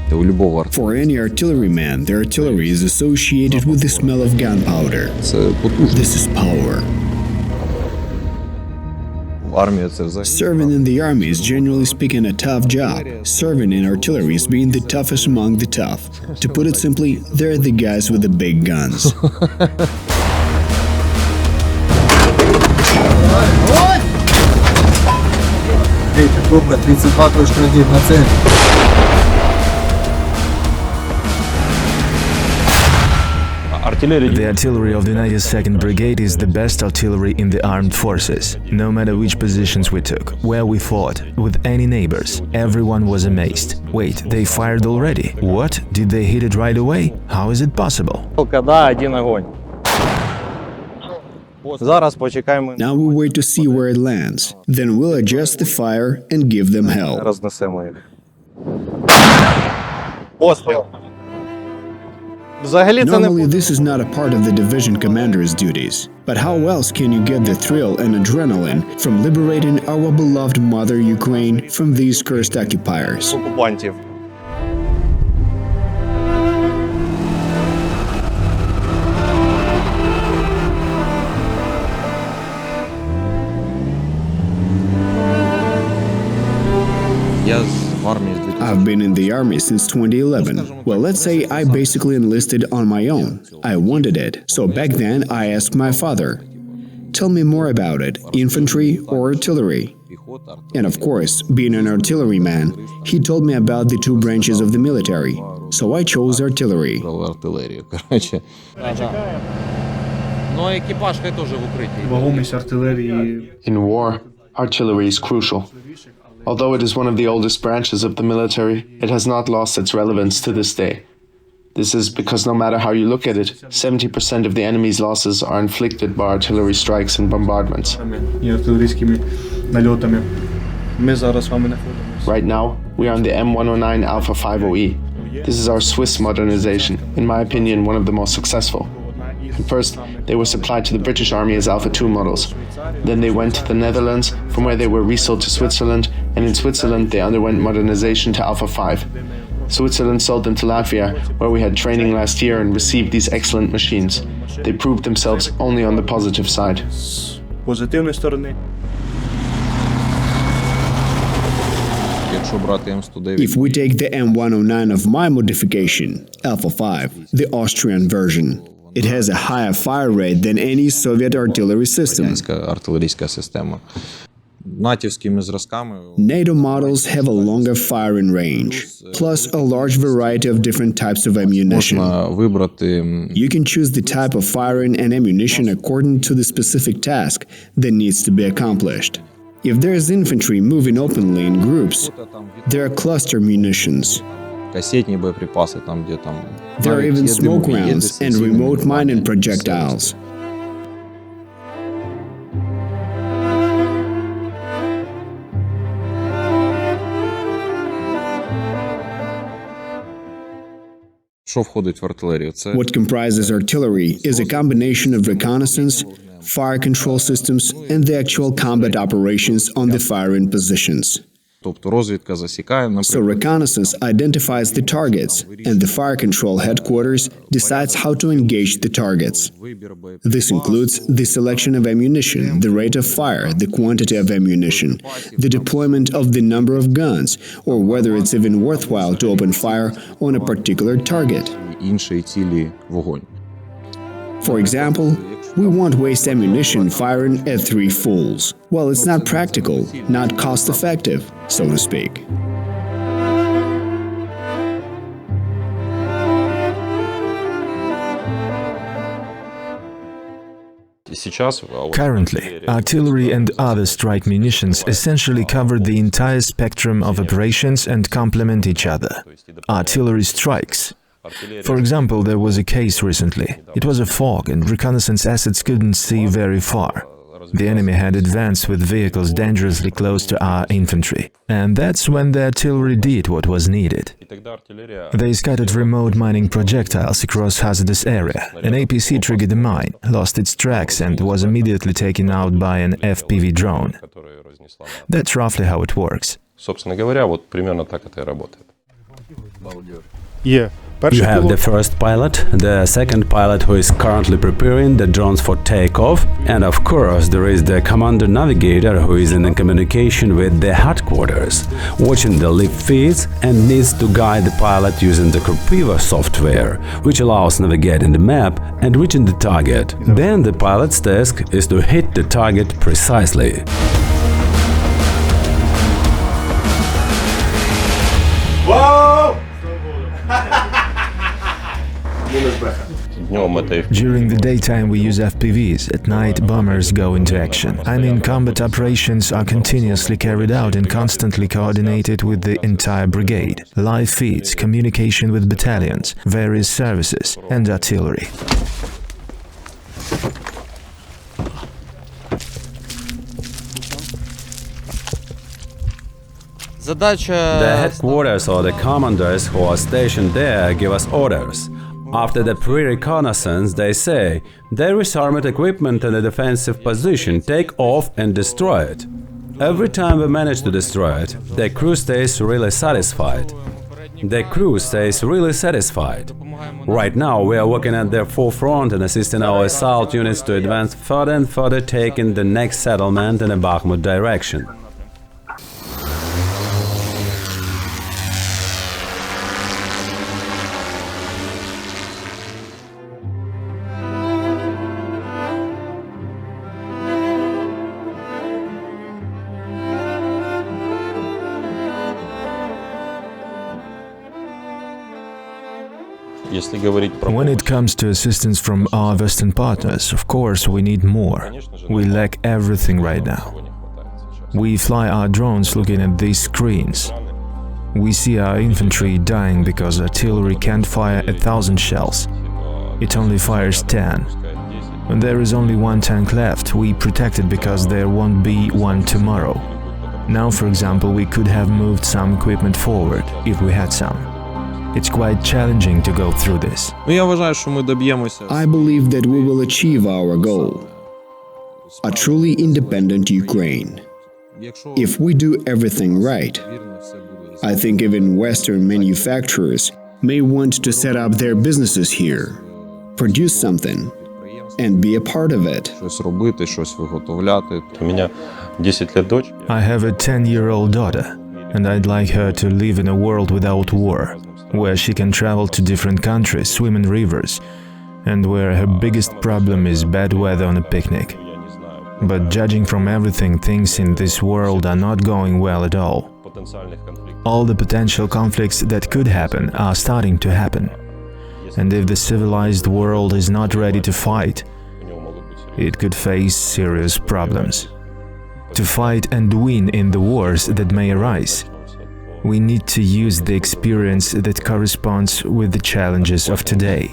For any artilleryman, the artillery is associated with the smell of gunpowder. This is power. Serving in the army is generally speaking a tough job. Serving in artillery is being the toughest among the tough. To put it simply, they're the guys with the big guns. The artillery of the 92nd Brigade is the best artillery in the armed forces. No matter which positions we took, where we fought, with any neighbors, everyone was amazed. Wait, they fired already? What? Did they hit it right away? How is it possible? Now we wait to see where it lands. Then we'll adjust the fire and give them hell. Normally, this is not a part of the division commander's duties. But how else can you get the thrill and adrenaline from liberating our beloved mother Ukraine from these cursed occupiers? I've been in the army since 2011. Well, let's say I basically enlisted on my own. I wanted it. So back then I asked my father, tell me more about it, infantry or artillery? And of course, being an artilleryman, he told me about the two branches of the military. So I chose artillery. In war, artillery is crucial. Although it is one of the oldest branches of the military, it has not lost its relevance to this day. This is because no matter how you look at it, 70% of the enemy's losses are inflicted by artillery strikes and bombardments. Right now, we are on the M109 Alpha 50E. This is our Swiss modernization, in my opinion, one of the most successful. At first, they were supplied to the British Army as Alpha 2 models. Then they went to the Netherlands, from where they were resold to Switzerland, and in Switzerland they underwent modernization to Alpha 5. Switzerland sold them to Latvia, where we had training last year and received these excellent machines. They proved themselves only on the positive side. If we take the M109 of my modification, Alpha 5, the Austrian version, it has a higher fire rate than any Soviet artillery system. NATO models have a longer firing range, plus a large variety of different types of ammunition. You can choose the type of firing and ammunition according to the specific task that needs to be accomplished. If there is infantry moving openly in groups, there are cluster munitions. There are even smoke rounds and remote mining projectiles. What comprises artillery is a combination of reconnaissance, fire control systems, and the actual combat operations on the firing positions. So reconnaissance identifies the targets, and the fire control headquarters decides how to engage the targets. This includes the selection of ammunition, the rate of fire, the quantity of ammunition, the deployment of the number of guns, or whether it's even worthwhile to open fire on a particular target. For example, we won't waste ammunition firing at 3 fools. Well, it's not practical, not cost-effective, so to speak. Currently, artillery and other strike munitions essentially cover the entire spectrum of operations and complement each other. Artillery strikes. For example, there was a case recently. It was a fog and reconnaissance assets couldn't see very far. The enemy had advanced with vehicles dangerously close to our infantry. And that's when the artillery did what was needed. They scattered remote mining projectiles across hazardous area. An APC triggered a mine, lost its tracks and was immediately taken out by an FPV drone. That's roughly how it works. Є. You Перший have the пілот first pilot, the second pilot who is currently preparing the drones for takeoff, and of course there is the commander navigator who is in communication with the headquarters, watching the live feeds and needs to guide the pilot using the Computer software, which allows navigating the map and reaching the target. Then the pilot's task is to hit the target precisely. During the daytime we use FPVs, at night bombers go into action. I mean, combat operations are continuously carried out and constantly coordinated with the entire brigade. Live feeds, communication with battalions, various services and artillery. The headquarters or the commanders who are stationed there give us orders. After the pre-reconnaissance, they say, there is armored equipment in a defensive position, take off and destroy it. Every time we manage to destroy it, the crew stays really satisfied. Right now, we are working at their forefront and assisting our assault units to advance further and further, taking the next settlement in a Bakhmut direction. When it comes to assistance from our Western partners, of course, we need more. We lack everything right now. We fly our drones looking at these screens. We see our infantry dying because artillery can't fire 1,000 shells. It only fires 10. When there is only one tank left, we protect it because there won't be one tomorrow. Now, for example, we could have moved some equipment forward, if we had some. It's quite challenging to go through this. I believe that we will achieve our goal, a truly independent Ukraine. If we do everything right, I think even Western manufacturers may want to set up their businesses here, produce something, and be a part of it. I have a 10-year-old daughter, and I'd like her to live in a world without war, where she can travel to different countries, swim in rivers, and where her biggest problem is bad weather on a picnic. But judging from everything, things in this world are not going well at all. All the potential conflicts that could happen are starting to happen. And if the civilized world is not ready to fight, it could face serious problems. To fight and win in the wars that may arise, we need to use the experience that corresponds with the challenges of today.